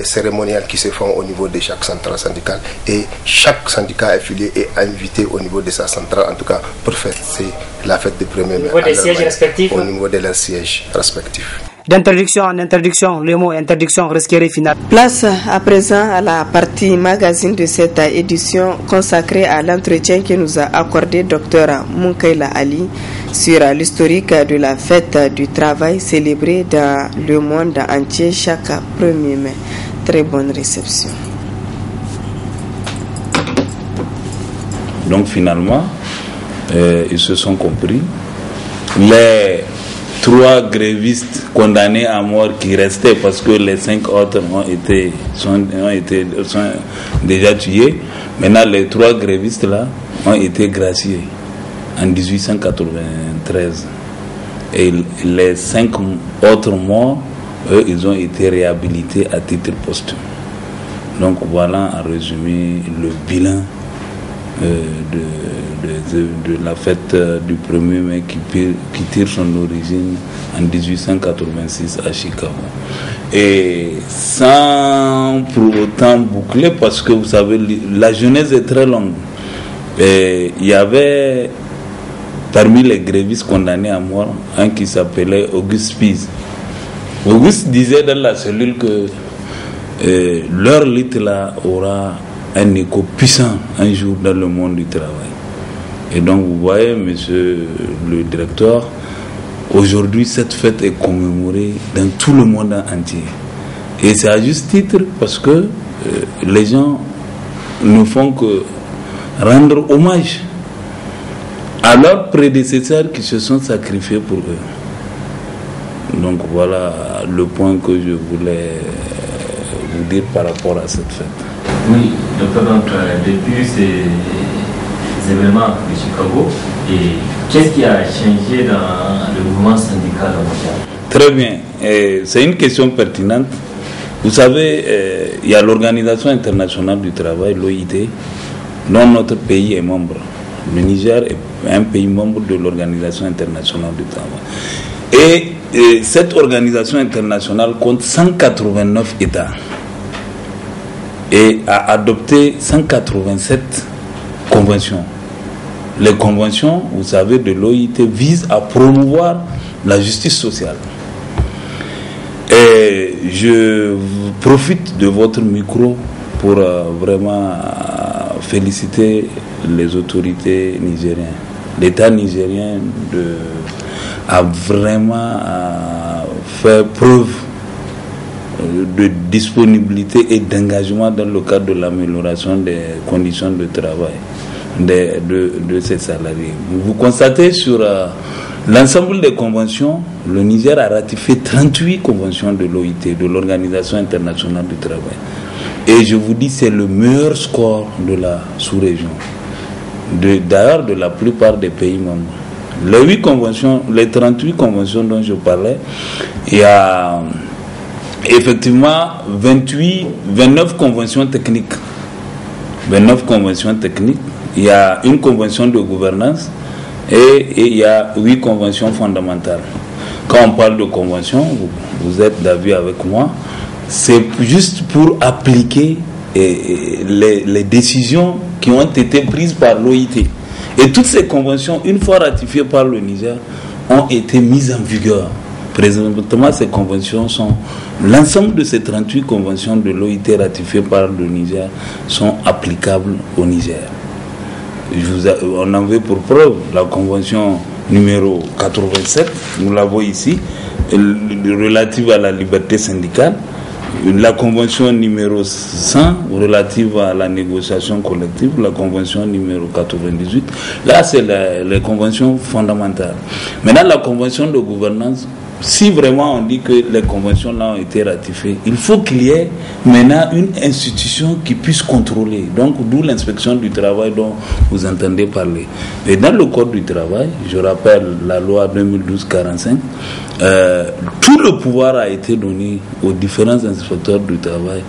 [SPEAKER 22] cérémoniales qui se font au niveau de chaque centrale syndicale et chaque syndicat affilié est invité au niveau de sa centrale, en tout cas pour fêter la fête du 1er mai. Au
[SPEAKER 21] niveau des sièges respectifs?
[SPEAKER 22] Au niveau de leurs sièges respectifs.
[SPEAKER 21] D'interdiction en interdiction, le mot interdiction risquerait final.
[SPEAKER 1] Place à présent à la partie magazine de cette édition consacrée à l'entretien que nous a accordé Dr Munkaila Ali sur l'historique de la fête du travail célébrée dans le monde entier chaque 1er mai. Très bonne réception.
[SPEAKER 3] Donc finalement, ils se sont compris. Les 3 grévistes condamnés à mort qui restaient parce que les 5 autres sont déjà tués. Maintenant, les 3 grévistes là ont été graciés en 1893. Et les 5 autres morts, eux, ils ont été réhabilités à titre posthume. Donc voilà en résumé le bilan de la fête du 1er mai qui tire son origine en 1886 à Chicago. Et sans pour autant boucler, parce que vous savez, la genèse est très longue. Et il y avait parmi les grévistes condamnés à mort un qui s'appelait Auguste Spies. Auguste disait dans la cellule que leur lutte là aura un écho puissant un jour dans le monde du travail. Et donc vous voyez, monsieur le directeur, aujourd'hui cette fête est commémorée dans tout le monde entier. Et c'est à juste titre parce que les gens ne font que rendre hommage à leurs prédécesseurs qui se sont sacrifiés pour eux. Donc voilà le point que je voulais vous dire par rapport à cette fête.
[SPEAKER 5] Oui, docteur, donc depuis ces événements de Chicago, et qu'est-ce qui a changé dans le mouvement syndical mondial?
[SPEAKER 3] Très bien, c'est une question pertinente. Vous savez, il y a l'Organisation internationale du travail, l'OIT, dont notre pays est membre. Le Niger est un pays membre de l'Organisation internationale du travail. Et cette organisation internationale compte 189 États et a adopté 187 conventions. Les conventions, vous savez, de l'OIT visent à promouvoir la justice sociale. Et je profite de votre micro pour vraiment féliciter les autorités nigériennes. L'État nigérien a vraiment fait preuve de disponibilité et d'engagement dans le cadre de l'amélioration des conditions de travail de ces salariés. Vous constatez sur l'ensemble des conventions, le Niger a ratifié 38 conventions de l'OIT, de l'Organisation internationale du travail. Et je vous dis, c'est le meilleur score de la sous-région, d'ailleurs de la plupart des pays membres. Les 38 conventions dont je parlais, il y a effectivement 29 conventions techniques. 29 conventions techniques. Il y a une convention de gouvernance et il y a 8 conventions fondamentales. Quand on parle de conventions, vous êtes d'avis avec moi, c'est juste pour appliquer les décisions qui ont été prises par l'OIT. Et toutes ces conventions, une fois ratifiées par le Niger, ont été mises en vigueur. Présentement, ces conventions l'ensemble de ces 38 conventions de l'OIT ratifiées par le Niger sont applicables au Niger. on en veut pour preuve la convention numéro 87, nous l'avons ici, relative à la liberté syndicale, la convention numéro 100 relative à la négociation collective, la convention numéro 98. Là, c'est les conventions fondamentales. Maintenant, la convention de gouvernance, si vraiment on dit que les conventions-là ont été ratifiées, il faut qu'il y ait maintenant une institution qui puisse contrôler. Donc, d'où l'inspection du travail dont vous entendez parler. Et dans le Code du travail, je rappelle la loi 2012-45, tout le pouvoir a été donné aux différents inspecteurs du travail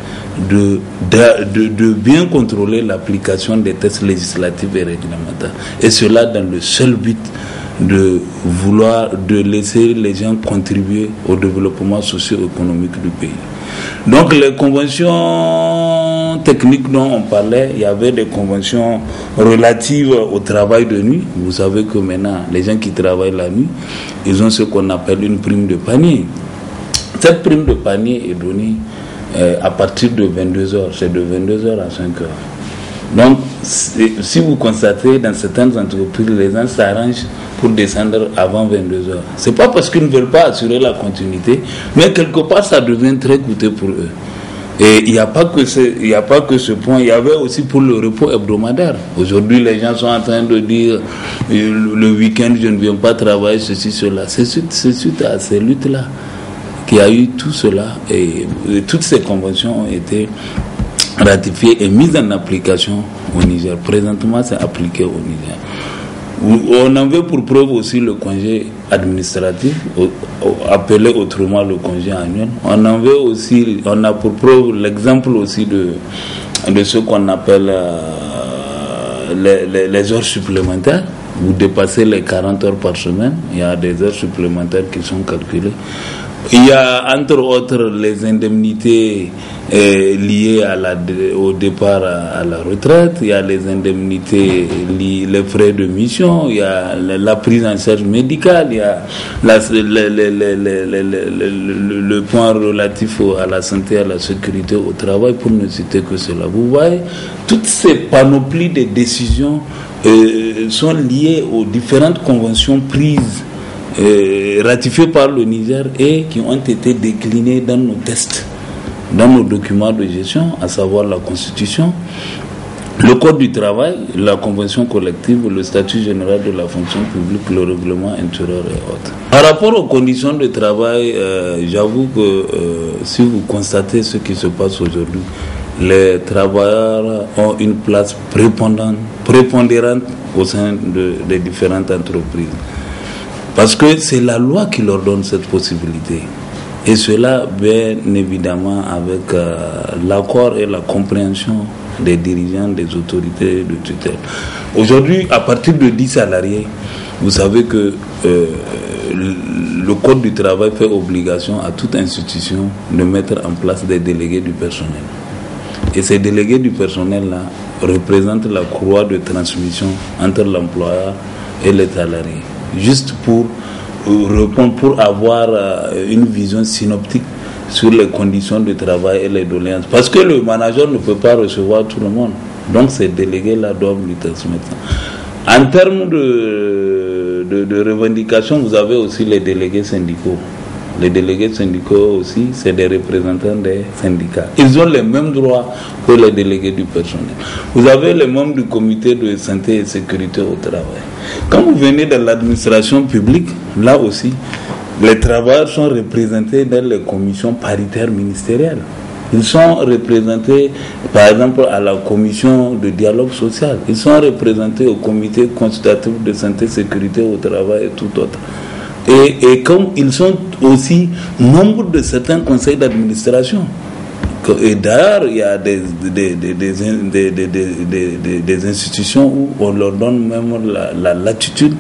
[SPEAKER 3] de bien contrôler l'application des textes législatifs et réglementaires. Et cela dans le seul but de vouloir de laisser les gens contribuer au développement socio-économique du pays. Donc les conventions techniques dont on parlait, il y avait des conventions relatives au travail de nuit. Vous savez que maintenant, les gens qui travaillent la nuit, ils ont ce qu'on appelle une prime de panier. Cette prime de panier est donnée à partir de 22h, c'est de 22h à 5h. Donc, si vous constatez dans certaines entreprises, les gens s'arrangent pour descendre avant 22h. Ce n'est pas parce qu'ils ne veulent pas assurer la continuité, mais quelque part, ça devient très coûteux pour eux. Et il n'y a pas que ce point, il y avait aussi pour le repos hebdomadaire. Aujourd'hui, les gens sont en train de dire le week-end, je ne viens pas travailler, ceci, cela. C'est suite à ces luttes-là qu'il y a eu tout cela. Et toutes ces conventions ont été ratifié et mise en application au Niger. Présentement, c'est appliqué au Niger. On en veut pour preuve aussi le congé administratif, appelé autrement le congé annuel. On en veut aussi, on a pour preuve l'exemple aussi de ce qu'on appelle les heures supplémentaires. Vous dépassez les 40 heures par semaine, il y a des heures supplémentaires qui sont calculées. Il y a entre autres les indemnités liées au départ à la retraite, il y a les indemnités liées, les frais de mission, il y a la prise en charge médicale, il y a le point relatif à la santé et à la sécurité au travail, pour ne citer que cela. Vous voyez, toutes ces panoplies de décisions sont liées aux différentes conventions prises ratifiés par le Niger et qui ont été déclinés dans nos tests, dans nos documents de gestion, à savoir la Constitution, le Code du travail, la Convention collective, le statut général de la fonction publique, le règlement intérieur et autres. Par rapport aux conditions de travail, j'avoue que si vous constatez ce qui se passe aujourd'hui, les travailleurs ont une place prépondérante au sein des différentes entreprises. Parce que c'est la loi qui leur donne cette possibilité. Et cela, bien évidemment, avec l'accord et la compréhension des dirigeants, des autorités de tutelle. Aujourd'hui, à partir de 10 salariés, vous savez que le Code du travail fait obligation à toute institution de mettre en place des délégués du personnel. Et ces délégués du personnel-là représentent la courroie de transmission entre l'employeur et les salariés. Juste pour répondre, pour avoir une vision synoptique sur les conditions de travail et les doléances. Parce que le manager ne peut pas recevoir tout le monde. Donc ces délégués-là doivent lui transmettre. En termes de revendications, vous avez aussi les délégués syndicaux. Les délégués syndicaux aussi, c'est des représentants des syndicats. Ils ont les mêmes droits que les délégués du personnel. Vous avez les membres du comité de santé et sécurité au travail. Quand vous venez dans l'administration publique, là aussi, les travailleurs sont représentés dans les commissions paritaires ministérielles. Ils sont représentés, par exemple, à la commission de dialogue social. Ils sont représentés au comité consultatif de santé et sécurité au travail et tout autre. Et comme ils sont aussi membres de certains conseils d'administration. Et d'ailleurs, il y a des institutions où on leur donne même la latitude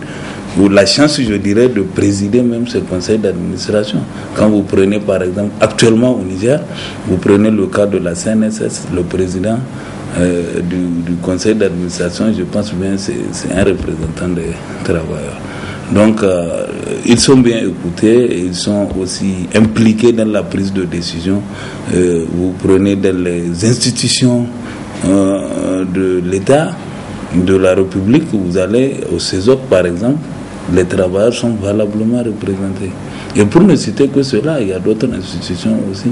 [SPEAKER 3] ou la chance, je dirais, de présider même ce conseil d'administration. Quand vous prenez, par exemple, actuellement au Niger, vous prenez le cas de la CNSS, le président du conseil d'administration, je pense bien c'est un représentant des travailleurs. Donc, ils sont bien écoutés et ils sont aussi impliqués dans la prise de décision. Vous prenez dans les institutions de l'État, de la République, vous allez au CESOP par exemple, les travailleurs sont valablement représentés. Et pour ne citer que cela, il y a d'autres institutions aussi.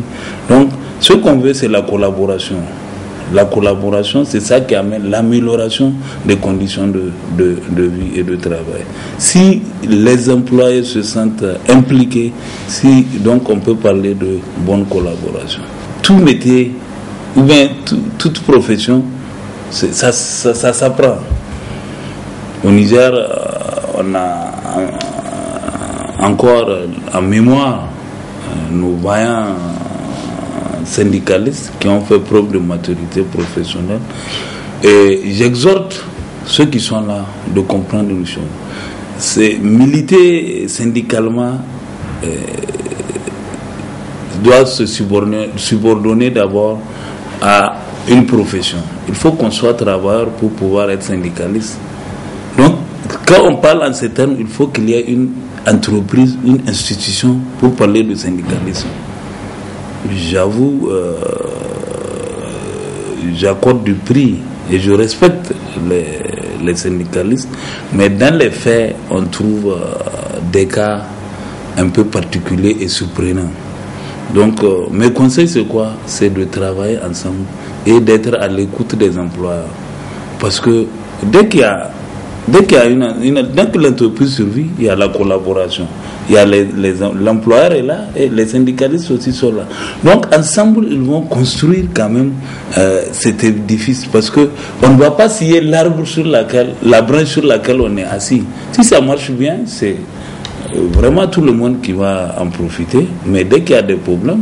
[SPEAKER 3] Donc, ce qu'on veut, c'est la collaboration. La collaboration, c'est ça qui amène l'amélioration des conditions de vie et de travail. Si les employés se sentent impliqués, donc on peut parler de bonne collaboration. Tout métier, ou bien toute profession, ça s'apprend. Au Niger, on a encore en mémoire nos vaillants syndicalistes qui ont fait preuve de maturité professionnelle. Et j'exhorte ceux qui sont là de comprendre une chose. C'est militer syndicalement doit se subordonner d'abord à une profession. Il faut qu'on soit travailleur pour pouvoir être syndicaliste. Donc, quand on parle en ces termes, il faut qu'il y ait une entreprise, une institution pour parler de syndicalisme. J'avoue, j'accorde du prix et je respecte les syndicalistes, mais dans les faits, on trouve des cas un peu particuliers et surprenants. Donc, mes conseils, c'est quoi? C'est de travailler ensemble et d'être à l'écoute des employeurs. Parce que dès que l'entreprise survit, il y a la collaboration. Il y a l'employeur est là et les syndicalistes aussi sont là. Donc ensemble, ils vont construire quand même cet édifice, parce que on ne va pas scier la branche sur laquelle on est assis. Si ça marche bien, c'est vraiment tout le monde qui va en profiter. Mais dès qu'il y a des problèmes,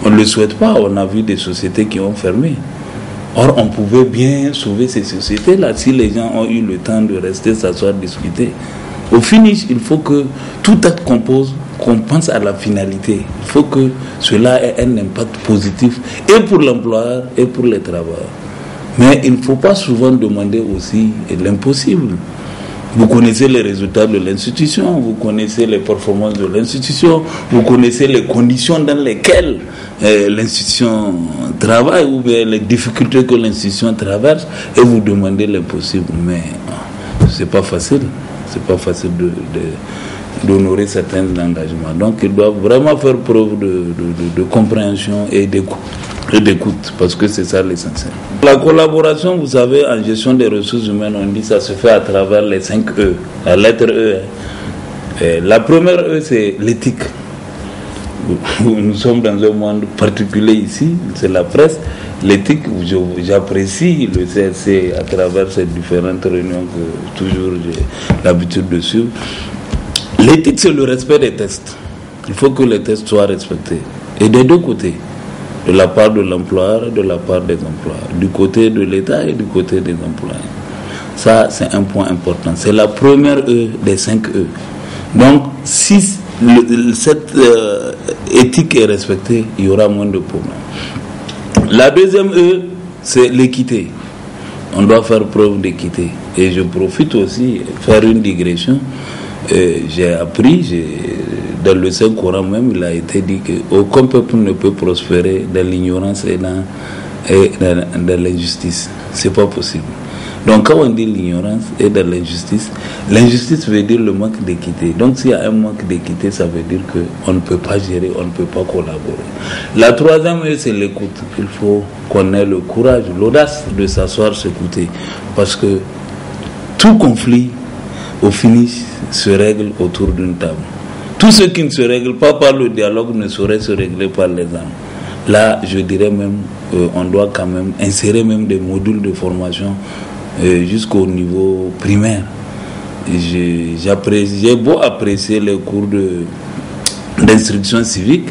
[SPEAKER 3] on ne le souhaite pas. On a vu des sociétés qui ont fermé. Or, on pouvait bien sauver ces sociétés-là si les gens ont eu le temps de rester s'asseoir, discuter. Au finish, il faut que tout acte qu'on pose, qu'on pense à la finalité. Il faut que cela ait un impact positif et pour l'employeur et pour les travailleurs. Mais il ne faut pas souvent demander aussi l'impossible. Vous connaissez les résultats de l'institution, vous connaissez les performances de l'institution, vous connaissez les conditions dans lesquelles l'institution travaille ou bien les difficultés que l'institution traverse, et vous demandez l'impossible. Mais c'est pas facile. C'est pas facile d'honorer certains engagements. Donc ils doivent vraiment faire preuve de compréhension et d'écoute, parce que c'est ça l'essentiel. La collaboration, vous savez, en gestion des ressources humaines, on dit que ça se fait à travers les 5 E, la lettre E. La première E, c'est l'éthique. Nous sommes dans un monde particulier ici, c'est la presse. L'éthique, j'apprécie le CRC à travers ces différentes réunions que toujours j'ai l'habitude de suivre. L'éthique, c'est le respect des tests. Il faut que les tests soient respectés. Et des deux côtés. De la part de l'employeur et de la part des employeurs. Du côté de l'État et du côté des employeurs. Ça, c'est un point important. C'est la première E des 5 E. Donc, si cette éthique est respectée, il y aura moins de problèmes. La deuxième E, c'est l'équité. On doit faire preuve d'équité. Et je profite aussi faire une digression. J'ai appris, dans le Saint-Coran même, il a été dit qu'aucun peuple ne peut prospérer dans l'ignorance et dans l'injustice. C'est pas possible. Donc quand on dit l'ignorance et dans l'injustice, l'injustice veut dire le manque d'équité. Donc s'il y a un manque d'équité, ça veut dire qu'on ne peut pas gérer, on ne peut pas collaborer. La troisième, c'est l'écoute. Il faut qu'on ait le courage, l'audace de s'asseoir, s'écouter. Parce que tout conflit, au finish, se règle autour d'une table. Tout ce qui ne se règle pas par le dialogue ne saurait se régler par les armes. Là, je dirais même, on doit quand même insérer même des modules de formation jusqu'au niveau primaire. J'ai beau apprécier les cours d'instruction civique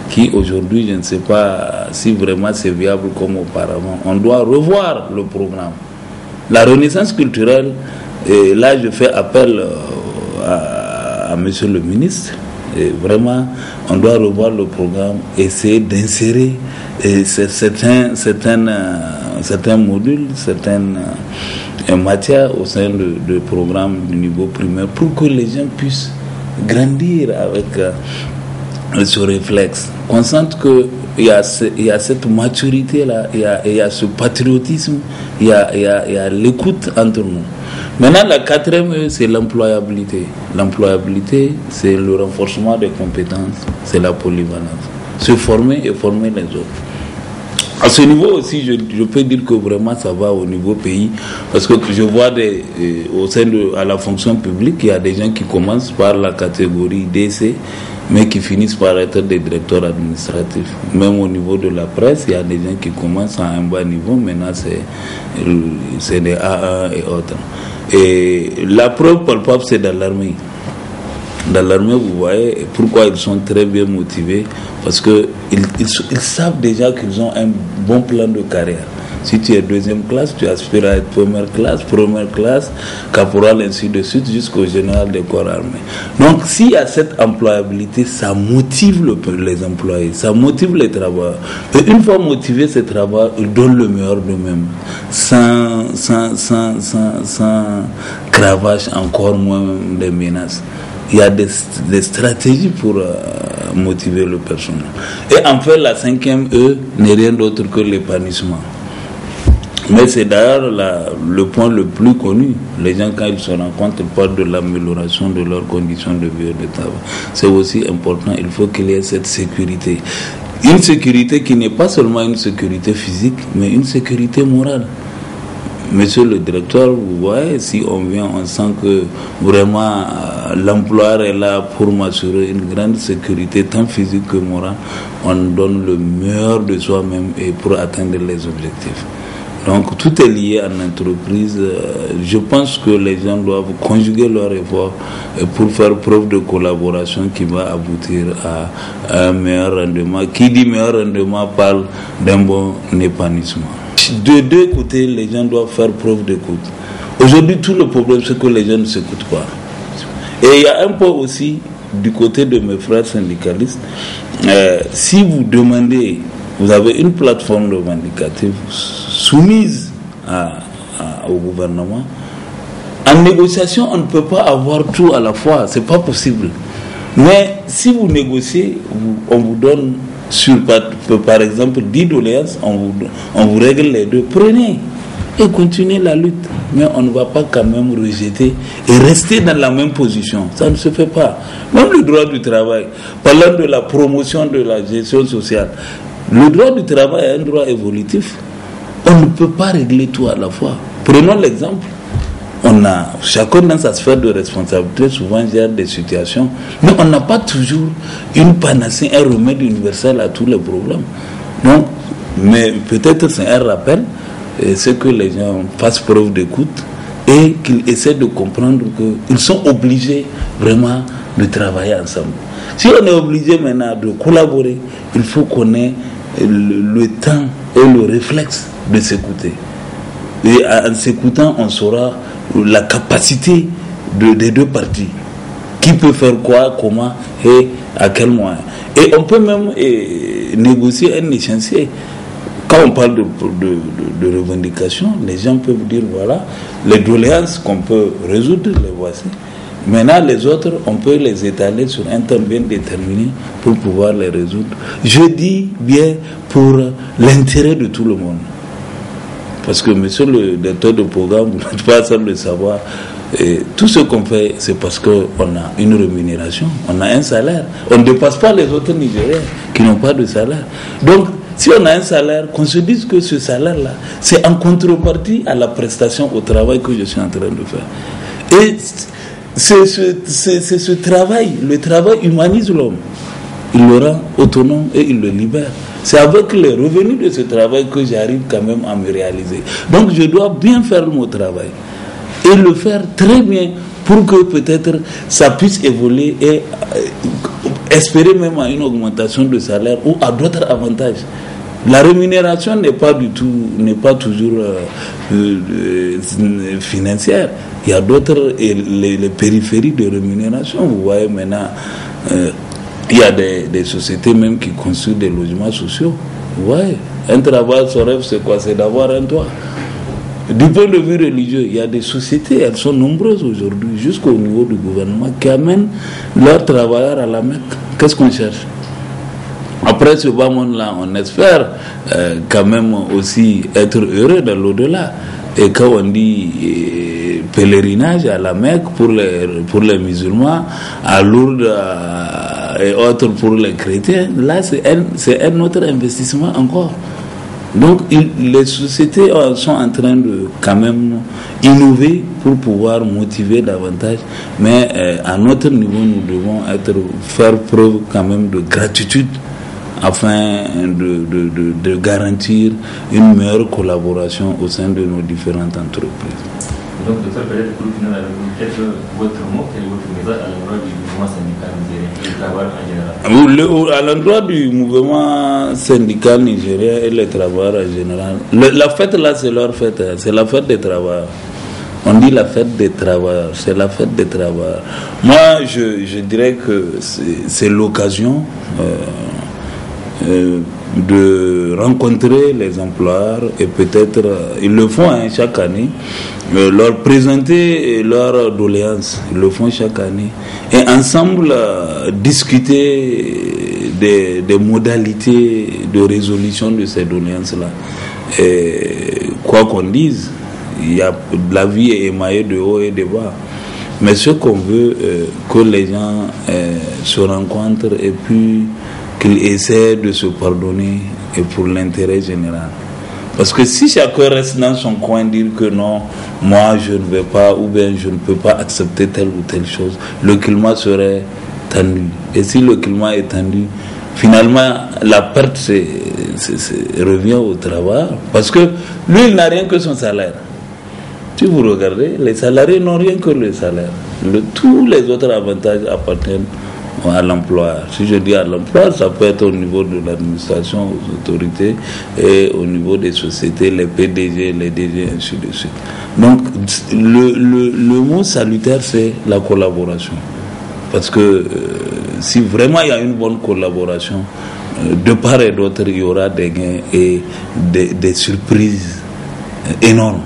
[SPEAKER 3] qui aujourd'hui, je ne sais pas si vraiment c'est viable comme auparavant. On doit revoir le programme. La renaissance culturelle, et là je fais appel à monsieur le ministre, et vraiment on doit revoir le programme, essayer d'insérer certains modules, certaines matières au sein de programmes du niveau primaire pour que les gens puissent grandir avec ce réflexe. On sente que il y a cette maturité-là, il y a ce patriotisme, il y a l'écoute entre nous. Maintenant, la quatrième, c'est l'employabilité. L'employabilité, c'est le renforcement des compétences, c'est la polyvalence. Se former et former les autres. À ce niveau aussi, je peux dire que vraiment ça va au niveau pays, parce que je vois au sein à la fonction publique, il y a des gens qui commencent par la catégorie DC, mais qui finissent par être des directeurs administratifs. Même au niveau de la presse, il y a des gens qui commencent à un bas niveau, maintenant c'est des A1 et autres. Et la preuve palpable, c'est dans l'armée. Dans l'armée, vous voyez pourquoi ils sont très bien motivés, parce qu'ils savent déjà qu'ils ont un bon plan de carrière. Si tu es deuxième classe, tu aspires à être première classe, caporal, ainsi de suite, jusqu'au général des corps armés. Donc, s'il y a cette employabilité, ça motive les employés, ça motive les travailleurs. Et une fois motivés, ces travailleurs, ils donnent le meilleur d'eux-mêmes, sans cravache, encore moins des menaces. Il y a des stratégies pour motiver le personnel. Et enfin, la cinquième, n'est rien d'autre que l'épanouissement. Mais c'est d'ailleurs le point le plus connu. Les gens, quand ils se rencontrent, ils parlent de l'amélioration de leurs conditions de vie et de travail. C'est aussi important, il faut qu'il y ait cette sécurité. Une sécurité qui n'est pas seulement une sécurité physique, mais une sécurité morale. Monsieur le directeur, vous voyez, si on vient, on sent que vraiment l'employeur est là pour m'assurer une grande sécurité, tant physique que morale. On donne le meilleur de soi-même et pour atteindre les objectifs. Donc tout est lié à l'entreprise. Je pense que les gens doivent conjuguer leurs efforts pour faire preuve de collaboration qui va aboutir à un meilleur rendement. Qui dit meilleur rendement parle d'un bon épanouissement. De deux côtés, les gens doivent faire preuve d'écoute. Aujourd'hui, tout le problème, c'est que les gens ne s'écoutent pas. Et il y a un point aussi du côté de mes frères syndicalistes. Si vous demandez, vous avez une plateforme revendicative soumise au gouvernement, en négociation, on ne peut pas avoir tout à la fois. C'est pas possible. Mais si vous négociez, on vous donne par exemple 10 doléances, on vous règle les deux. Prenez et continuez la lutte. Mais on ne va pas quand même rejeter et rester dans la même position. Ça ne se fait pas. Même le droit du travail, parlant de la promotion de la gestion sociale, le droit du travail est un droit évolutif. On ne peut pas régler tout à la fois. Prenons l'exemple. Chacun dans sa sphère de responsabilité souvent gère des situations, mais on n'a pas toujours une panacée, un remède universel à tous les problèmes. Donc, mais peut-être c'est un rappel, c'est que les gens fassent preuve d'écoute et qu'ils essaient de comprendre qu'ils sont obligés vraiment de travailler ensemble. Si on est obligé maintenant de collaborer, il faut qu'on ait le temps et le réflexe de s'écouter. Et en s'écoutant, on saura la capacité des deux parties. Qui peut faire quoi, comment et à quel moyen. Et on peut même négocier un échéancier. Quand on parle de revendications, les gens peuvent dire voilà, les doléances qu'on peut résoudre, les voici. Maintenant, les autres, on peut les étaler sur un temps bien déterminé pour pouvoir les résoudre. Je dis bien pour l'intérêt de tout le monde. Parce que monsieur le directeur de programme, vous n'êtes pas seul de savoir, tout ce qu'on fait, c'est parce qu'on a une rémunération, on a un salaire. On ne dépasse pas les autres Nigériens qui n'ont pas de salaire. Donc, si on a un salaire, qu'on se dise que ce salaire-là, c'est en contrepartie à la prestation au travail que je suis en train de faire. Et c'est ce travail, le travail humanise l'homme. Il le rend autonome et il le libère. C'est avec les revenus de ce travail que j'arrive quand même à me réaliser. Donc je dois bien faire mon travail et le faire très bien pour que peut-être ça puisse évoluer et espérer même à une augmentation de salaire ou à d'autres avantages. La rémunération n'est pas toujours financière. Il y a d'autres, les périphéries de rémunération. Vous voyez maintenant, il y a des sociétés même qui construisent des logements sociaux. Vous voyez, un travail, son rêve, c'est quoi? C'est d'avoir un toit. Du point de vue religieux, il y a des sociétés, elles sont nombreuses aujourd'hui, jusqu'au niveau du gouvernement, qui amènent leurs travailleurs à la Mecque. Qu'est-ce qu'on cherche? Après ce bas monde-là, on espère quand même aussi être heureux dans l'au-delà. Et quand on dit pèlerinage à la Mecque pour les musulmans, à Lourdes et autres pour les chrétiens, là c'est un autre investissement encore. Donc les sociétés sont en train de quand même innover pour pouvoir motiver davantage, mais à notre niveau nous devons faire preuve quand même de gratitude afin de garantir une meilleure collaboration au sein de nos différentes entreprises.
[SPEAKER 5] Donc, docteur, peut-être pour finir avec vous, quel est votre mot, quel est votre message à l'endroit du mouvement syndical nigérien et le travail en général?
[SPEAKER 3] À l'endroit du mouvement syndical nigérien et les travailleurs en général, la fête là, c'est leur fête, c'est la fête des travailleurs. On dit la fête des travailleurs, c'est la fête des travailleurs. Moi, je dirais que c'est l'occasion de rencontrer les employeurs et peut-être, ils le font chaque année, leur présenter leurs doléances, ils le font chaque année, et ensemble discuter des modalités de résolution de ces doléances-là. Et quoi qu'on dise, la vie est émaillée de haut et de bas. Mais ce qu'on veut, que les gens se rencontrent et puis qu'ils essaient de se pardonner et pour l'intérêt général. Parce que si chacun reste dans son coin dire que non, moi je ne vais pas ou bien je ne peux pas accepter telle ou telle chose, le climat serait tendu. Et si le climat est tendu, finalement la perte revient au travail. Parce que lui il n'a rien que son salaire. Si vous regardez, les salariés n'ont rien que le salaire. Tous les autres avantages appartiennent à l'emploi. Si je dis à l'emploi, ça peut être au niveau de l'administration, aux autorités et au niveau des sociétés, les PDG, les DG, ainsi de suite. Donc, le mot salutaire, c'est la collaboration. Parce que si vraiment il y a une bonne collaboration, de part et d'autre, il y aura des gains et des surprises énormes.